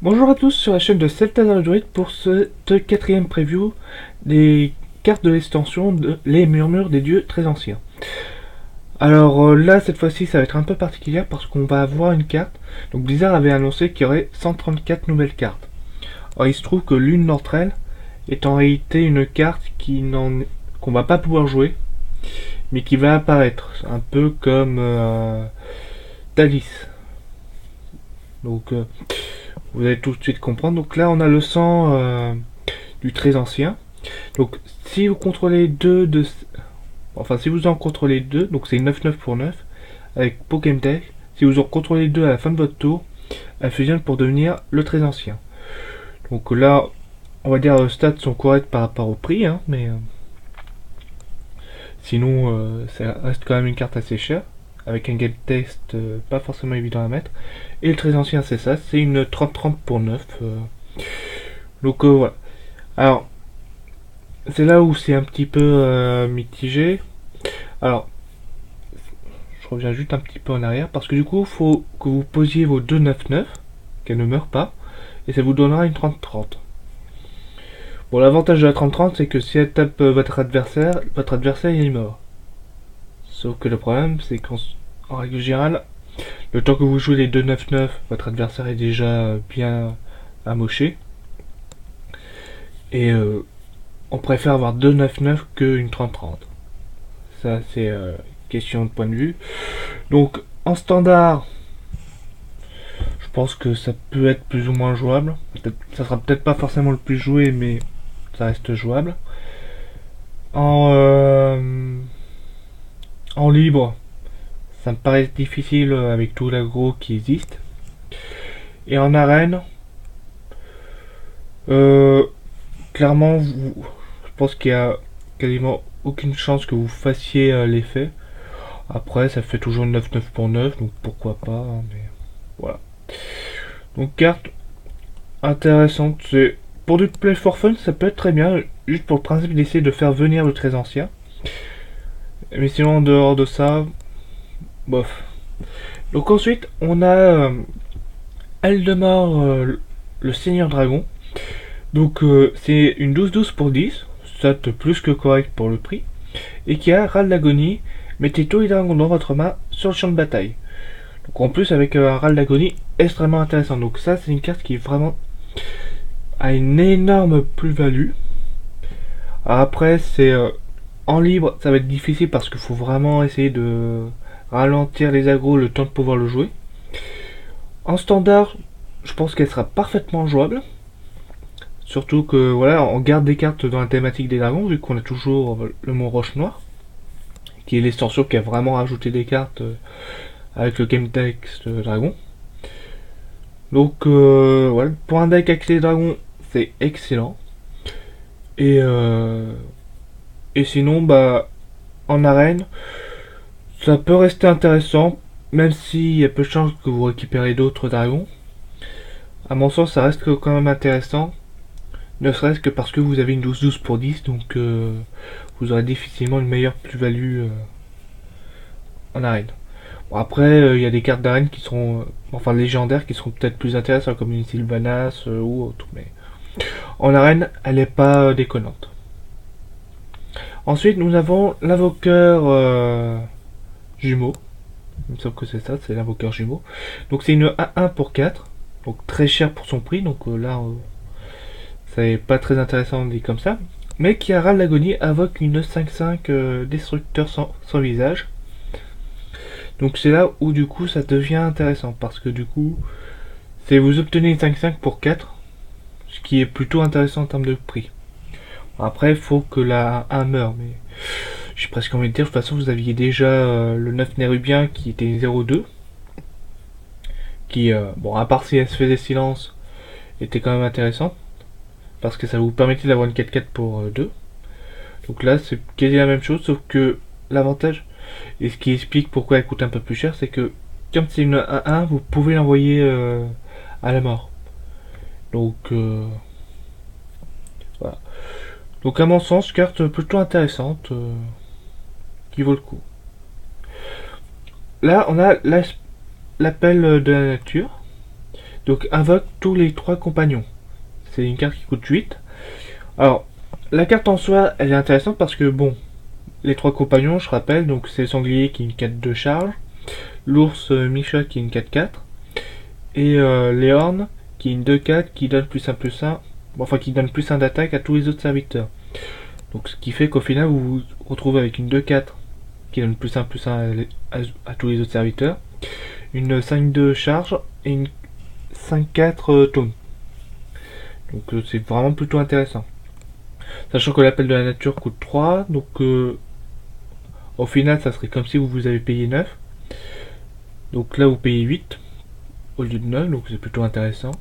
Bonjour à tous sur la chaîne de Celtazar Druid pour cette quatrième preview des cartes de l'extension de Les Murmures des Dieux très anciens. Alors là, cette fois-ci, ça va être un peu particulier parce qu'on va avoir une carte. Donc Blizzard avait annoncé qu'il y aurait 134 nouvelles cartes. Or, il se trouve que l'une d'entre elles est en réalité une carte qu'on va pas pouvoir jouer, mais qui va apparaître, un peu comme Thalys. Donc vous allez tout de suite comprendre. Donc là, on a le sang du très ancien. Donc si vous contrôlez deux de... Enfin, si vous en contrôlez deux, donc c'est 9-9 pour 9 avec Pokémon Tech. Si vous en contrôlez deux à la fin de votre tour, elle fusionne pour devenir le très ancien. Donc là, on va dire les stats sont corrects par rapport au prix, hein, mais sinon, ça reste quand même une carte assez chère, avec un game test pas forcément évident à mettre. Et le très ancien, c'est ça, c'est une 30-30 pour 9. Donc voilà. Alors, c'est là où c'est un petit peu mitigé. Alors, je reviens juste un petit peu en arrière parce que du coup, il faut que vous posiez vos 2-9-9, qu'elle ne meure pas, et ça vous donnera une 30-30. Bon, l'avantage de la 30-30, c'est que si elle tape votre adversaire il est mort. Sauf que le problème, c'est qu'en règle générale, le temps que vous jouez les 2-9-9, votre adversaire est déjà bien amoché. Et on préfère avoir 2-9-9 qu'une 30-30. Ça, c'est question de point de vue. Donc, en standard, je pense que ça peut être plus ou moins jouable. Ça sera peut-être pas forcément le plus joué, mais ça reste jouable. En, euh, en libre, ça me paraît difficile avec tout l'aggro qui existe. Et en arène, euh, clairement, je pense qu'il y a quasiment aucune chance que vous fassiez l'effet. Après, ça fait toujours 9-9 pour 9, donc pourquoi pas, hein, mais voilà. Donc carte intéressante, c'est pour du play for fun, ça peut être très bien, juste pour le principe d'essayer de faire venir le très ancien. Mais sinon, en dehors de ça, bof. Donc ensuite, on a Aldemar, le Seigneur Dragon. Donc c'est une 12-12 pour 10, stat plus que correct pour le prix. Et qui a Ral d'Agonie, mettez tous les dragons dans votre main sur le champ de bataille. Donc en plus avec un Ral d'Agonie extrêmement intéressant. Donc ça c'est une carte qui vraiment a une énorme plus-value. Après c'est en libre ça va être difficile parce qu'il faut vraiment essayer de ralentir les agros le temps de pouvoir le jouer. En standard, je pense qu'elle sera parfaitement jouable. Surtout que voilà, on garde des cartes dans la thématique des dragons, vu qu'on a toujours le mont Roche Noire, qui est l'extension qui a vraiment rajouté des cartes avec le game text dragon. Donc voilà, pour un deck avec les dragons, c'est excellent. Et, euh, et sinon, bah, en arène, ça peut rester intéressant, même s'il y a peu de chances que vous récupérez d'autres dragons. À mon sens, ça reste quand même intéressant. Ne serait-ce que parce que vous avez une 12-12 pour 10, donc vous aurez difficilement une meilleure plus-value en arène. Bon, après, il y a des cartes d'arène qui sont, enfin légendaires, qui seront peut-être plus intéressantes, comme une Sylvanas ou autre, mais en arène, elle n'est pas déconnante. Ensuite, nous avons l'invoqueur jumeau. Il me semble que c'est ça, c'est l'invoqueur jumeau. Donc c'est une 1-1 pour 4, donc très cher pour son prix, donc là, ça n'est pas très intéressant dit comme ça. Mais qui a ras l'agonie invoque une 5-5 destructeur sans visage. Donc c'est là où du coup ça devient intéressant parce que du coup c'est vous obtenez une 5-5 pour 4, ce qui est plutôt intéressant en termes de prix. Après il faut que la 1 meure, mais j'ai presque envie de dire de toute façon vous aviez déjà le 9 Nérubien qui était 0-2, qui bon à part si elle se faisait silence était quand même intéressant parce que ça vous permettait d'avoir une 4-4 pour 2. Donc là c'est quasi la même chose sauf que l'avantage et ce qui explique pourquoi elle coûte un peu plus cher c'est que comme c'est une 1-1 vous pouvez l'envoyer à la mort. Donc voilà. Donc à mon sens, carte plutôt intéressante qui vaut le coup. Là, on a l'appel de la nature. Donc invoque tous les 3 compagnons. C'est une carte qui coûte 8. Alors, la carte en soi, elle est intéressante parce que bon, les 3 compagnons, je rappelle, donc c'est le sanglier qui est une 4-2 charge, l'ours Micha qui est une 4-4, et Léorne qui est une 2-4 qui donne +1/+1, enfin qui donne +1 d'attaque à tous les autres serviteurs. Donc ce qui fait qu'au final vous vous retrouvez avec une 2-4 qui donne +1/+1 à tous les autres serviteurs, une 5-2 charge et une 5-4 taunt. Donc c'est vraiment plutôt intéressant. Sachant que l'appel de la nature coûte 3, donc au final ça serait comme si vous avez payé 9. Donc là vous payez 8 au lieu de 9, donc c'est plutôt intéressant.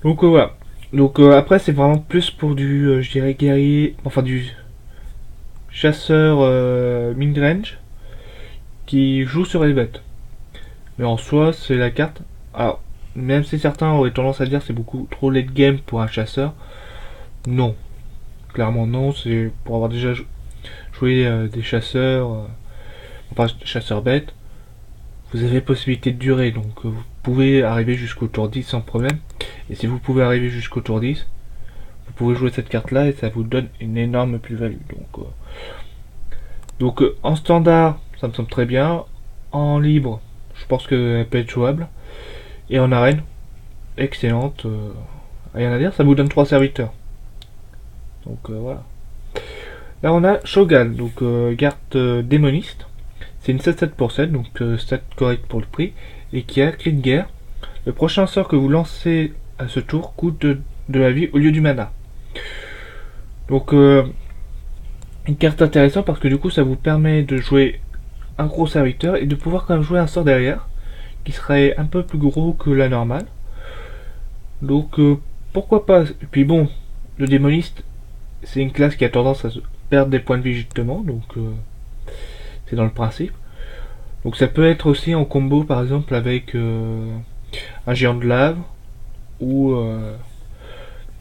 Donc voilà. Donc après c'est vraiment plus pour du, je dirais guerrier, enfin du chasseur mid-range qui joue sur les bêtes. Mais en soi c'est la carte. Alors même si certains auraient tendance à dire c'est beaucoup trop late game pour un chasseur, non. Clairement non, c'est pour avoir déjà joué des chasseurs, enfin chasseurs bêtes. Vous avez possibilité de durer, donc vous pouvez arriver jusqu'au tour 10 sans problème. Et si vous pouvez arriver jusqu'au tour 10, vous pouvez jouer cette carte là et ça vous donne une énorme plus-value. Donc en standard, ça me semble très bien. En libre, je pense qu'elle peut être jouable. Et en arène, excellente. Rien à dire, ça vous donne 3 serviteurs. Donc voilà. Là on a Shogun, donc garde démoniste. C'est une 7-7 pour 7, donc stat correct pour le prix. Et qui a clé de guerre. Le prochain sort que vous lancez à ce tour coûte de la vie au lieu du mana. Donc une carte intéressante parce que du coup ça vous permet de jouer un gros serviteur et de pouvoir quand même jouer un sort derrière qui serait un peu plus gros que la normale. Donc pourquoi pas. Et puis bon, le démoniste c'est une classe qui a tendance à perdre des points de vie justement, donc c'est dans le principe. Donc ça peut être aussi en combo par exemple avec un géant de lave ou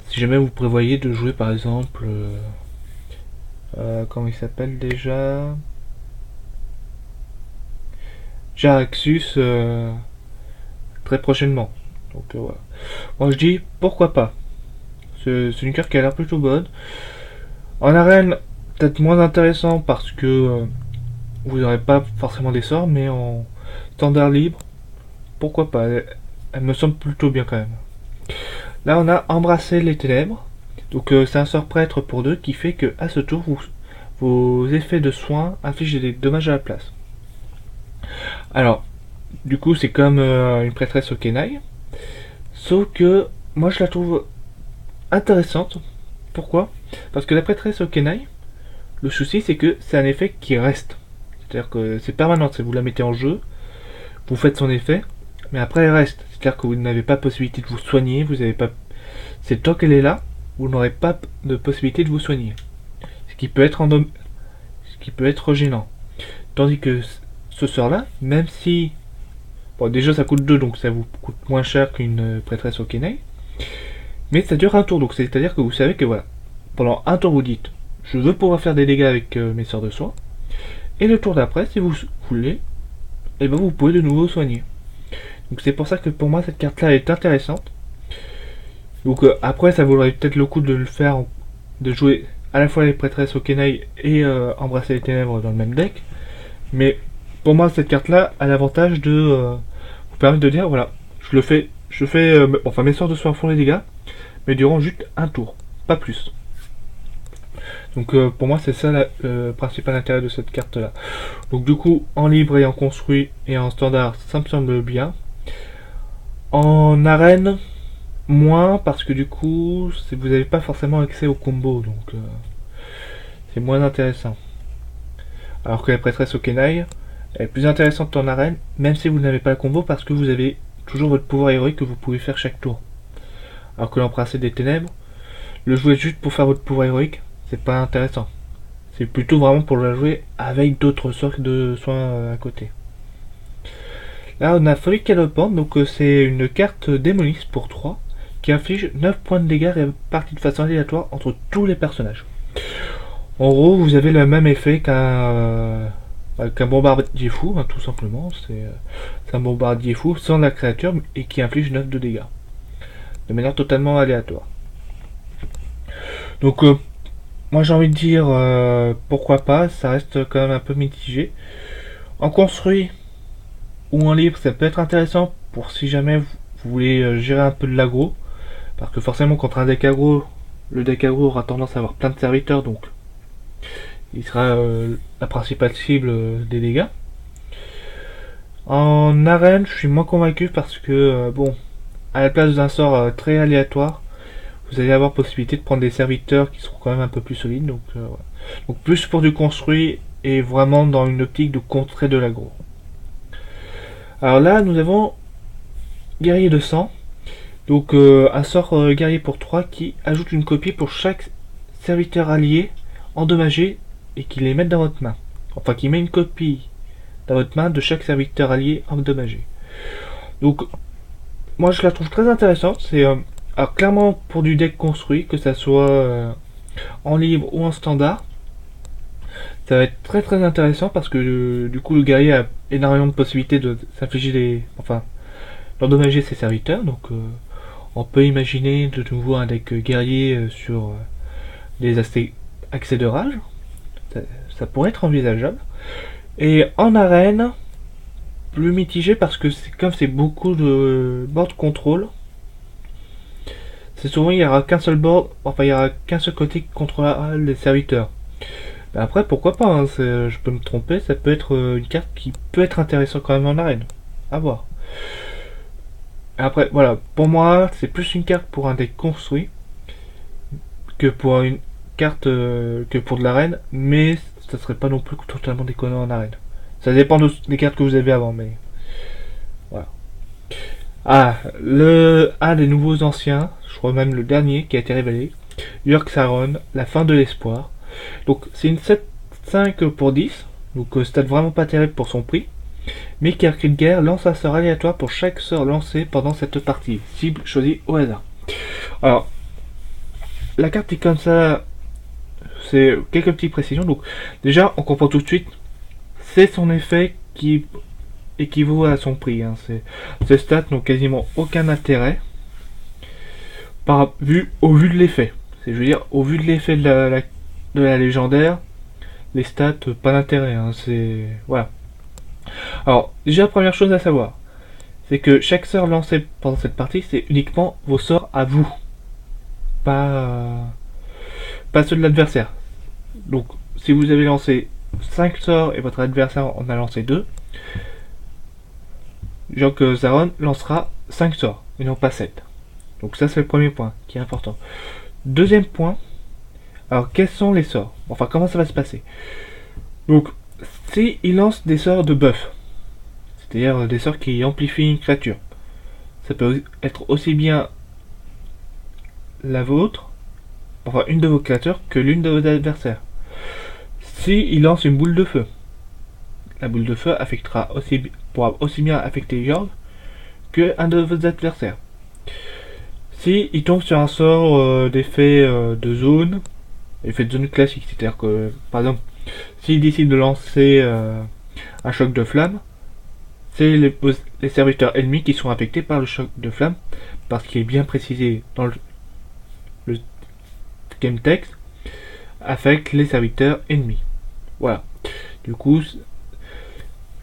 si jamais vous prévoyez de jouer par exemple comment il s'appelle déjà, Jaraxxus très prochainement. Donc voilà. Moi je dis pourquoi pas. C'est une carte qui a l'air plutôt bonne. En arène, peut-être moins intéressant parce que vous n'aurez pas forcément des sorts, mais en standard libre, pourquoi pas. Elle me semble plutôt bien quand même. Là on a Embrasser les ténèbres. Donc c'est un sort prêtre pour 2 qui fait que à ce tour vos effets de soins infligent des dommages à la place. Alors du coup c'est comme une prêtresse au Kenai, sauf que moi je la trouve intéressante. Pourquoi? Parce que la prêtresse au Kenai, le souci c'est que c'est un effet qui reste. C'est-à-dire que c'est permanent, si vous la mettez en jeu, vous faites son effet, mais après elle reste. C'est-à-dire que vous n'avez pas possibilité de vous soigner, vous n'avez pas. C'est tant qu'elle est là, vous n'aurez pas de possibilité de vous soigner. Ce qui peut être ce qui peut être gênant. Tandis que ce sort-là, même si. Bon déjà ça coûte 2, donc ça vous coûte moins cher qu'une prêtresse au Kenai. Mais ça dure un tour, donc c'est-à-dire que vous savez que voilà. Pendant un tour vous dites je veux pouvoir faire des dégâts avec mes sorts de soin. Et le tour d'après, si vous voulez, et ben vous pouvez de nouveau soigner. Donc c'est pour ça que pour moi cette carte là est intéressante. Donc après ça vaudrait peut-être le coup de le faire, de jouer à la fois les prêtresses au Kenai et Embrasser les ténèbres dans le même deck. Mais pour moi cette carte là a l'avantage de vous permettre de dire voilà, je fais enfin mes sorts de soin font les dégâts, mais durant juste un tour, pas plus. Donc pour moi c'est ça le principal intérêt de cette carte là. Donc du coup en libre et en construit et en standard ça me semble bien. En arène moins parce que du coup vous n'avez pas forcément accès au combo, donc c'est moins intéressant. Alors que la prêtresse au Kenai elle est plus intéressante en arène même si vous n'avez pas le combo parce que vous avez toujours votre pouvoir héroïque que vous pouvez faire chaque tour. Alors que l'Embrasser des ténèbres, le jouer juste pour faire votre pouvoir héroïque, c'est pas intéressant. C'est plutôt vraiment pour la jouer avec d'autres sorts de soins à côté. Là on a Folie Galopante, donc c'est une carte démoniste pour 3 qui inflige 9 points de dégâts répartis de façon aléatoire entre tous les personnages. En gros vous avez le même effet qu'un avec un bombardier fou, hein, tout simplement. C'est un bombardier fou sans la créature et qui inflige 9 de dégâts. De manière totalement aléatoire. Donc, moi j'ai envie de dire pourquoi pas, ça reste quand même un peu mitigé. En construit ou en libre, ça peut être intéressant pour si jamais vous voulez gérer un peu de l'aggro. Parce que forcément, contre un deck aggro, le deck aggro aura tendance à avoir plein de serviteurs, donc il sera la principale cible des dégâts. En arène, je suis moins convaincu parce que, bon, à la place d'un sort très aléatoire, vous allez avoir possibilité de prendre des serviteurs qui seront quand même un peu plus solides. Voilà. Donc plus pour du construit et vraiment dans une optique de contrer de l'aggro. Alors là, nous avons guerrier de sang. Donc un sort guerrier pour 3 qui ajoute une copie pour chaque serviteur allié endommagé et qui les met dans votre main. Enfin, qui met une copie dans votre main de chaque serviteur allié endommagé. Donc, moi je la trouve très intéressante. C'est alors clairement pour du deck construit, que ça soit en libre ou en standard, ça va être très très intéressant parce que du coup le guerrier a énormément de possibilités de s'infliger d'endommager ses serviteurs. Donc on peut imaginer de nouveau un deck guerrier sur des accès de rage. Ça pourrait être envisageable. Et en arène, plus mitigé parce que comme c'est beaucoup de board contrôle, c'est souvent il y aura qu'un seul board, enfin il y aura qu'un seul côté qui contrôlera les serviteurs. Mais après pourquoi pas, hein, je peux me tromper, ça peut être une carte qui peut être intéressante quand même en arène. À voir. Après voilà, pour moi c'est plus une carte pour un deck construit que pour une carte que pour de l'arène, mais ça serait pas non plus totalement déconnant en arène. Ça dépend des cartes que vous avez avant, mais voilà. Ah, un des nouveaux anciens, je crois même le dernier qui a été révélé, Yogg-Saron, la fin de l'espoir. Donc c'est une 7-5 pour 10, donc stat vraiment pas terrible pour son prix, mais qui a cri de guerre lance un sort aléatoire pour chaque sort lancé pendant cette partie, cible choisie au hasard. Alors, la carte est comme ça, c'est quelques petites précisions, donc déjà on comprend tout de suite, c'est son effet qui équivaut à son prix. Hein. Ces stats n'ont quasiment aucun intérêt au vu de l'effet. Je veux dire, au vu de l'effet de la légendaire, les stats, pas d'intérêt. Hein. Voilà. Alors, déjà, première chose à savoir, c'est que chaque sort lancé pendant cette partie, c'est uniquement vos sorts à vous. Pas ceux de l'adversaire. Donc, si vous avez lancé 5 sorts et votre adversaire en a lancé 2, Yogg-Saron lancera 5 sorts et non pas 7. Donc ça c'est le premier point qui est important. Deuxième point, alors quels sont les sorts? Enfin comment ça va se passer? Donc si il lance des sorts de buff, c'est-à-dire des sorts qui amplifient une créature, ça peut être aussi bien la vôtre, enfin une de vos créatures, que l'une de vos adversaires. Si il lance une boule de feu, la boule de feu pourra aussi bien affecter Yogg que un de vos adversaires. Si il tombe sur un sort d'effet de zone, effet de zone classique, c'est-à-dire que par exemple, s'il décide de lancer un choc de flamme, c'est les serviteurs ennemis qui sont affectés par le choc de flamme, parce qu'il est bien précisé dans le game text, affecte les serviteurs ennemis. Voilà. Du coup,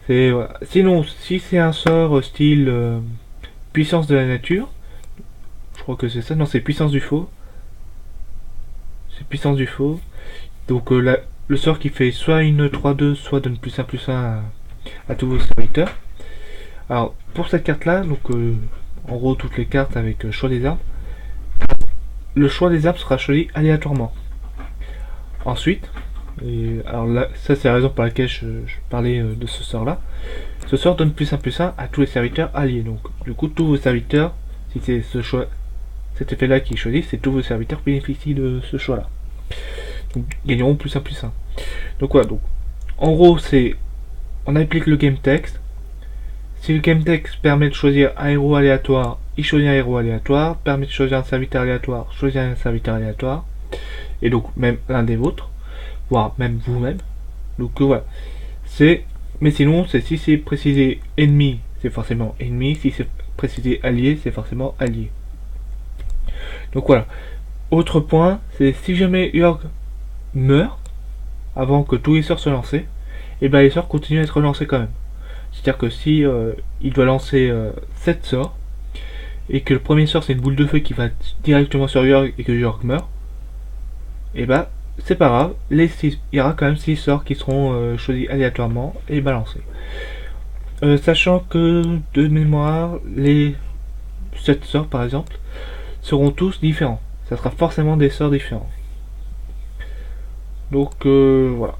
voilà. Sinon, si c'est un sort style puissance de la nature, je crois que c'est ça, non c'est puissance du faux. C'est puissance du faux. Donc le sort qui fait soit une 3-2, soit donne +1/+1 à tous vos serviteurs. Alors pour cette carte là, donc en gros toutes les cartes avec choix des armes, le choix des armes sera choisi aléatoirement. Ensuite, alors là, ça c'est la raison pour laquelle je parlais de ce sort là. Ce sort donne +1/+1 à tous les serviteurs alliés. Donc du coup tous vos serviteurs, si c'est cet effet là qui est choisi, c'est tous vos serviteurs qui bénéficient de ce choix là. Donc gagneront +1/+1. Donc voilà, donc en gros c'est on applique le game text. Si le game text permet de choisir un héros aléatoire, il choisit un héros aléatoire, permet de choisir un serviteur aléatoire, choisit un serviteur aléatoire, et donc même l'un des vôtres, voire même vous-même. Donc voilà. c'est... Mais sinon, c'est si c'est précisé ennemi, c'est forcément ennemi. Si c'est précisé allié, c'est forcément allié. Donc voilà. Autre point, c'est si jamais Urg meurt, avant que tous les sorts soient lancés, et ben les sorts continuent à être lancés quand même. C'est-à-dire que si il doit lancer 7 sorts, et que le premier sort c'est une boule de feu qui va directement sur Urg et que Urg meurt, et bah c'est pas grave, il y aura quand même 6 sorts qui seront choisis aléatoirement et balancés. Sachant que de mémoire, les 7 sorts par exemple seront tous différents. Ça sera forcément des sorts différents. Donc voilà.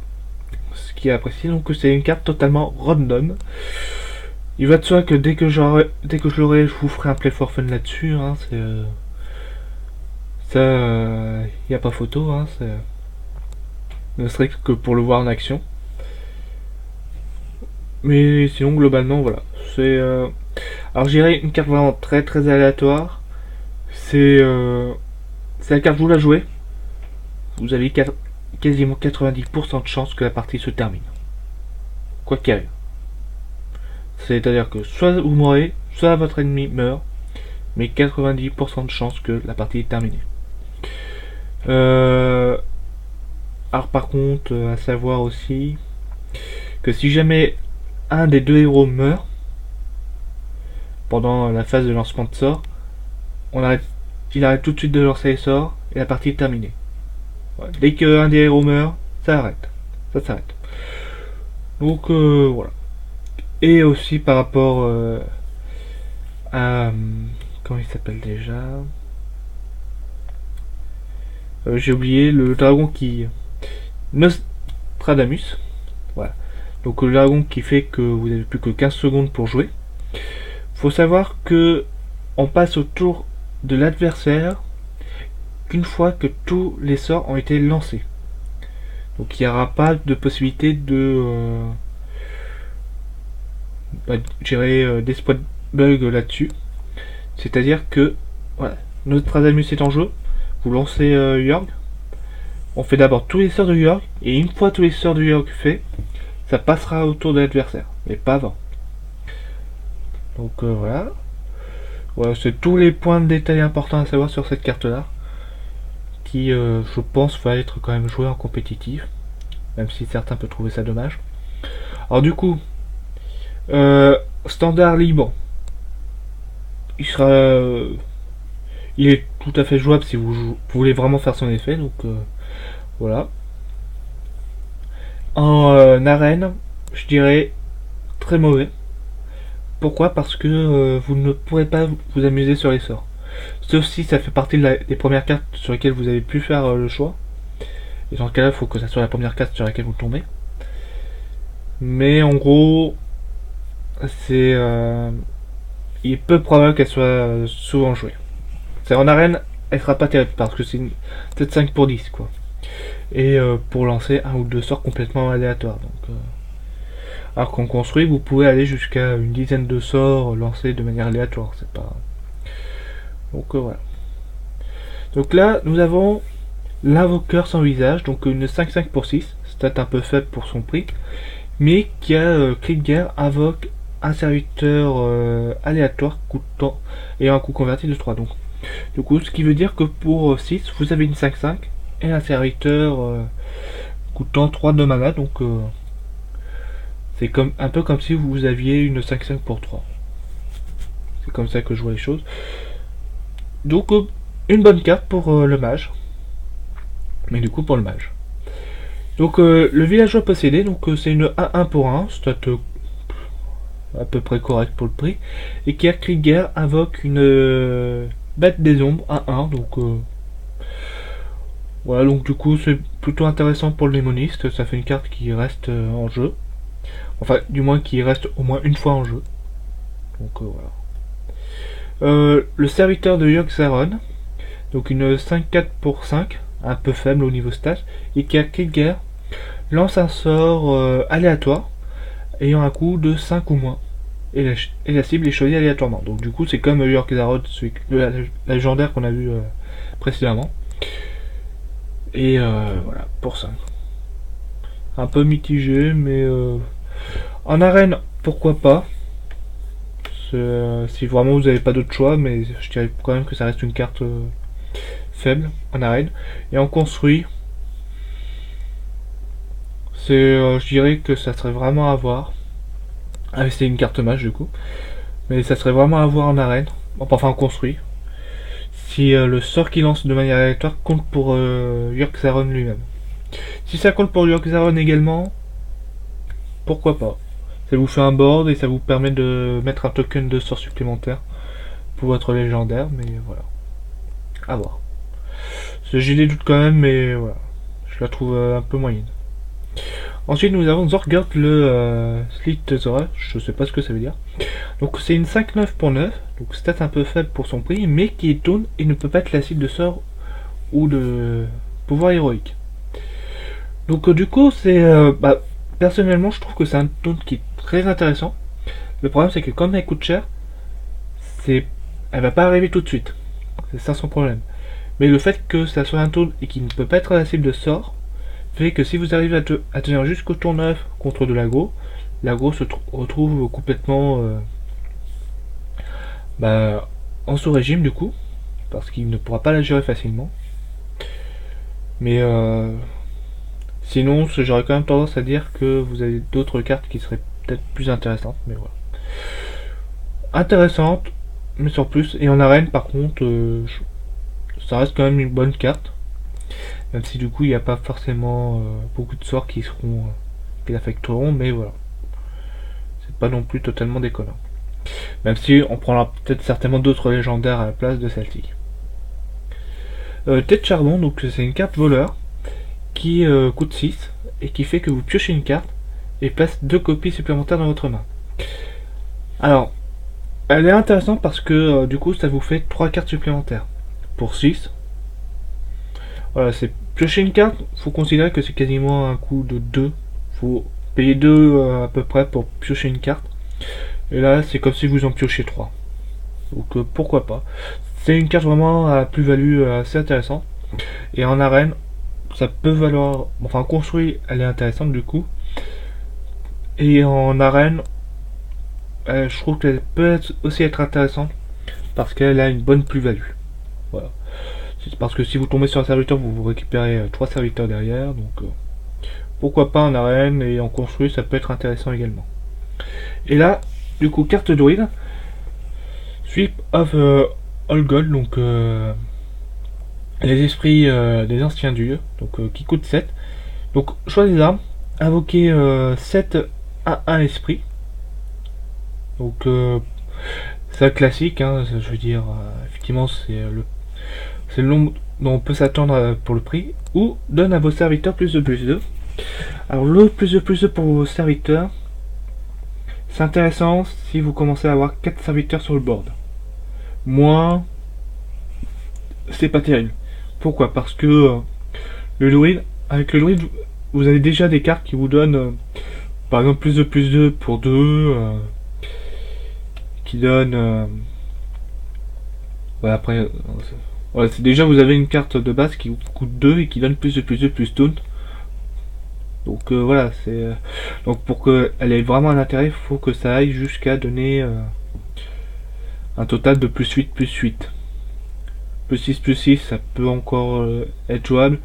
Ce qui est apprécié, donc c'est une carte totalement random. Il va de soi que dès que je l'aurai, je vous ferai un play for fun là-dessus. Hein, ça, y a pas photo. Hein, ne serait que pour le voir en action. Mais sinon, globalement, voilà. Alors, j'irai une carte vraiment très très aléatoire. C'est la carte, vous la jouez. Vous avez quasiment 90% de chances que la partie se termine. Quoi qu'il arrive. C'est-à-dire que soit vous mourrez, soit votre ennemi meurt, mais 90% de chances que la partie est terminée. Alors par contre, à savoir aussi que si jamais un des deux héros meurt pendant la phase de lancement de sort, il arrête tout de suite de lancer les sorts et la partie est terminée. Voilà. Dès qu'un des héros meurt, ça arrête. Ça s'arrête. Donc voilà. Et aussi par rapport à... comment il s'appelle déjà, j'ai oublié le dragon qui... Nostradamus. Voilà. Donc le dragon qui fait que vous n'avez plus que 15 secondes pour jouer. Faut savoir que on passe au tour de l'adversaire qu'une fois que tous les sorts ont été lancés. Donc il n'y aura pas de possibilité de gérer des spot bugs là-dessus. C'est-à-dire que voilà, Nostradamus est en jeu, vous lancez Urg, on fait d'abord tous les sorts de Urg, et une fois tous les sorts de Urg faits, ça passera au tour de l'adversaire, mais pas avant. Donc voilà. Voilà, c'est tous les points de détail importants à savoir sur cette carte-là, qui je pense va être quand même jouée en compétitif, même si certains peuvent trouver ça dommage. Alors du coup, standard libre, il est tout à fait jouable si vous voulez vraiment faire son effet, donc voilà. En arène, je dirais très mauvais. Pourquoi? Parce que vous ne pourrez pas vous amuser sur les sorts. Sauf si ça fait partie des premières cartes sur lesquelles vous avez pu faire le choix. Et dans ce cas-là, il faut que ça soit la première carte sur laquelle vous tombez. Mais en gros, il est peu probable qu'elle soit souvent jouée. C'est en arène, elle sera pas terrible parce que c'est peut-être 5 pour 10 quoi. Et pour lancer un ou deux sorts complètement aléatoires. Donc, alors qu'en construit, vous pouvez aller jusqu'à une dizaine de sorts lancés de manière aléatoire. C'est pas. Donc voilà. Donc là, nous avons l'invoqueur sans visage, donc une 5-5 pour 6, stat un peu faible pour son prix, mais qui a cri de guerre, invoque un serviteur aléatoire coûtant et un coût converti de 3. Donc, du coup, ce qui veut dire que pour 6, vous avez une 5-5 et un serviteur coûtant 3 de mana, donc c'est un peu comme si vous aviez une 5-5 pour 3. C'est comme ça que je vois les choses. Donc, une bonne carte pour le mage. Mais du coup, pour le mage. Donc, le villageois possédé, donc c'est une 1-1 pour 1, stat à peu près correct pour le prix. Et qui a cri de guerre, invoque une bête des ombres, 1-1. Donc, voilà, donc du coup, c'est plutôt intéressant pour le démoniste. Ça fait une carte qui reste en jeu. Enfin, du moins qui reste au moins une fois en jeu. Donc voilà. Le serviteur de Yogg-Saron, donc une 5-4 pour 5, un peu faible au niveau stat, et qui a cri de guerre, lance un sort aléatoire, ayant un coût de 5 ou moins. Et la cible est choisie aléatoirement. Donc du coup c'est comme Yogg-Saron, la légendaire qu'on a vu précédemment. Et voilà, pour 5. Un peu mitigé, mais En arène, pourquoi pas. Si vraiment vous n'avez pas d'autre choix, mais je dirais quand même que ça reste une carte faible en arène. Et en construit, je dirais que ça serait vraiment à voir. Ah, c'est une carte match du coup. Mais ça serait vraiment à voir en arène. Enfin en construit. Si le sort qu'il lance de manière aléatoire compte pour Yogg-Saron lui-même. Si ça compte pour Yogg-Saron également, pourquoi pas. Ça vous fait un board et ça vous permet de mettre un token de sort supplémentaire pour votre légendaire, mais voilà. À voir. J'ai des doutes quand même, mais voilà. Je la trouve un peu moyenne. Ensuite, nous avons Zorgurt le Slithzora, je sais pas ce que ça veut dire. Donc, c'est une 5-9 pour 9, donc stat un peu faible pour son prix, mais qui est taunt et ne peut pas être la cible de sort ou de pouvoir héroïque. Donc, du coup, personnellement, je trouve que c'est un taunt qui est très intéressant. Le problème, c'est que comme elle coûte cher, elle va pas arriver tout de suite. C'est ça son problème. Mais le fait que ça soit un taunt et qu'il ne peut pas être la cible de sort, fait que si vous arrivez à tenir jusqu'au tour 9 contre de l'aggro se retrouve complètement en sous-régime du coup, parce qu'il ne pourra pas la gérer facilement. Mais sinon, j'aurais quand même tendance à dire que vous avez d'autres cartes qui seraient peut-être plus intéressantes, mais voilà. Intéressantes, mais sur plus. Et en arène, par contre, ça reste quand même une bonne carte. Même si du coup il n'y a pas forcément beaucoup de sorts qui l'affecteront, mais voilà. C'est pas non plus totalement déconnant. Même si on prendra peut-être certainement d'autres légendaires à la place de celle-ci. Tête charbon, donc c'est une carte voleur qui coûte 6 et qui fait que vous piochez une carte et place 2 copies supplémentaires dans votre main. Alors, elle est intéressante parce que du coup ça vous fait 3 cartes supplémentaires pour 6. Voilà, c'est piocher une carte, faut considérer que c'est quasiment un coût de 2. Faut payer 2 à peu près pour piocher une carte. Et là, c'est comme si vous en piochez 3. Donc pourquoi pas. C'est une carte vraiment à plus-value assez intéressante. Et en arène, ça peut valoir... Enfin, construit, elle est intéressante du coup. Et en arène, je trouve qu'elle peut aussi être intéressante parce qu'elle a une bonne plus-value. Voilà. C'est parce que si vous tombez sur un serviteur, vous récupérez 3 serviteurs derrière. Donc pourquoi pas en arène, et en construit, ça peut être intéressant également. Et là, du coup, carte druide. Sweep of All Gold, donc les esprits des anciens dieux, donc qui coûte 7. Donc choix des armes, invoquer 7 à 1 esprit. Donc c'est classique, hein, je veux dire, effectivement c'est le nombre dont on peut s'attendre pour le prix. Ou donne à vos serviteurs plus de plus 2. Alors le plus de plus 2 pour vos serviteurs, c'est intéressant si vous commencez à avoir 4 serviteurs sur le board. Moins, c'est pas terrible. Pourquoi? Parce que avec le druide, vous avez déjà des cartes qui vous donnent, par exemple, plus de 2 pour 2, qui donnent... ouais, après, voilà, déjà vous avez une carte de base qui vous coûte 2 et qui donne plus de 2 plus taunt. Donc voilà, donc pour qu'elle ait vraiment un intérêt, il faut que ça aille jusqu'à donner un total de plus 8 plus 8. Plus 6, ça peut encore être jouable,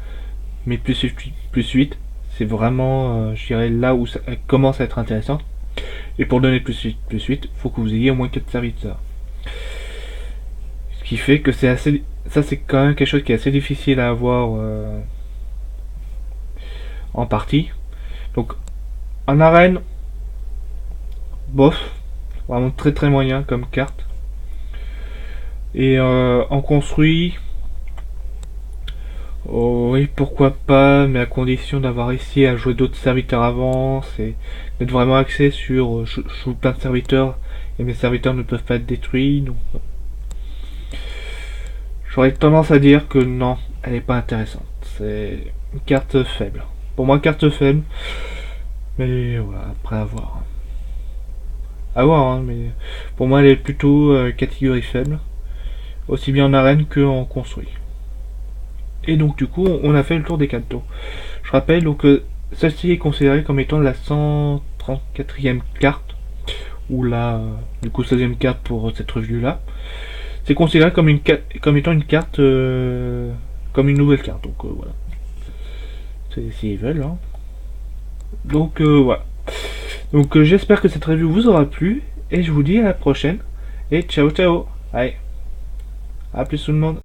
mais plus 8, c'est vraiment, je dirais, là où ça commence à être intéressant. Et pour donner plus 8, il faut que vous ayez au moins 4 serviteurs. Ce qui fait que c'est assez... Ça, c'est quand même quelque chose qui est assez difficile à avoir en partie. Donc, en arène, bof, vraiment très très moyen comme carte. Et en construit, oh, oui, pourquoi pas, mais à condition d'avoir réussi à jouer d'autres serviteurs avant, c'est d'être vraiment axé sur je joue plein de serviteurs et mes serviteurs ne peuvent pas être détruits. Donc, j'aurais tendance à dire que non, elle n'est pas intéressante. C'est une carte faible. Pour moi, carte faible, mais voilà, après à voir. À voir, hein, mais pour moi, elle est plutôt catégorie faible, aussi bien en arène que en construit. Et donc du coup on a fait le tour des 4 tours. Je rappelle donc que celle-ci est considérée comme étant la 113e 34e carte, ou la du coup 16e carte pour cette revue là. C'est considéré comme comme étant une carte comme une nouvelle carte, donc voilà. C'est s'ils veulent, hein. Donc voilà. Donc j'espère que cette review vous aura plu, et je vous dis à la prochaine, et ciao ciao. Allez, à plus tout le monde.